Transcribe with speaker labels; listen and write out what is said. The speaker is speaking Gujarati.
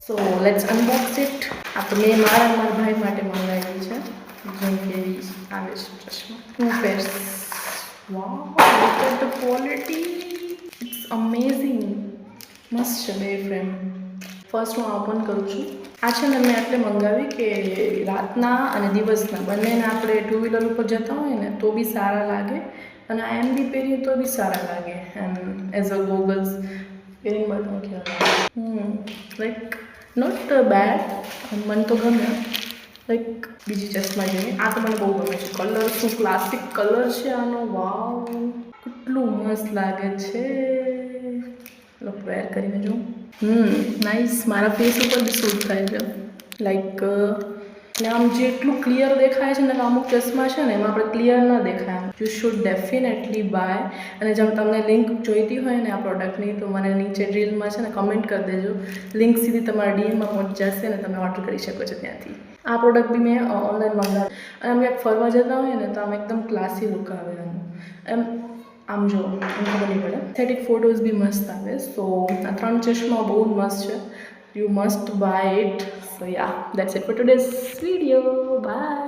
Speaker 1: So let's Unbox it. આ તો મેં મારા ભાઈ માટે મંગાવી છે. જેમ કે આવે છે ચશ્મા. Two pairs. Wow, look at the quality. It's amazing. મસ્ત છે બે ફ્રેમ. ફર્સ્ટ હું ઓપન કરું છું. આ છે ને મેં એટલે મંગાવી કે રાતના અને દિવસના બંનેને આપણે ટુ વ્હીલર ઉપર જતા હોય ને તો બી સારા લાગે અને આ એમ બી પહેરીએ તો બી સારા લાગે એન્ડ એઝ અ ગોગલ્સ પહેરીને બધું ખ્યાલ લાઈક નોટ બેડ. મને તો ગમે. લાઈક બીજી ચશ્મા જેવી. આ તો મને બહુ ગમે છે. કલર શું ક્લાસિક કલર છે આનો. વાવ, કેટલું મસ્ત લાગે છે. લો વેર કરીને જોઉં. નાઇસ. મારા ફેસ ઉપર બી સૂટ થાય છે. લાઈક ને આમ જેટલું ક્લિયર દેખાય છે ને અમુક ચશ્મા છે ને એમાં આપણે ક્લિયર ન દેખાય. You should definitely buy. અને જેમ તમને લિંક જોઈતી હોય ને આ પ્રોડક્ટની તો મને નીચે રીલમાં છે ને કમેન્ટ કરી દેજો. લિંક સીધી તમારા ડીએમમાં પહોંચી જશે અને તમે ઓર્ડર કરી શકો છો ત્યાંથી. આ પ્રોડક્ટ બી મેં ઓનલાઈન મંગાવ્યું અને અમે ફરવા જતા હોઈએ ને તો આમ એકદમ ક્લાસી લુક આવે એનું. એમ આમ જો ખબર નહીં પડે. એસ્થેટિક ફોટોઝ બી મસ્ત આવે. સો આ 3 ચશ્મા બહુ જ મસ્ત છે. You must buy it. So yeah, that's it for today's video. By.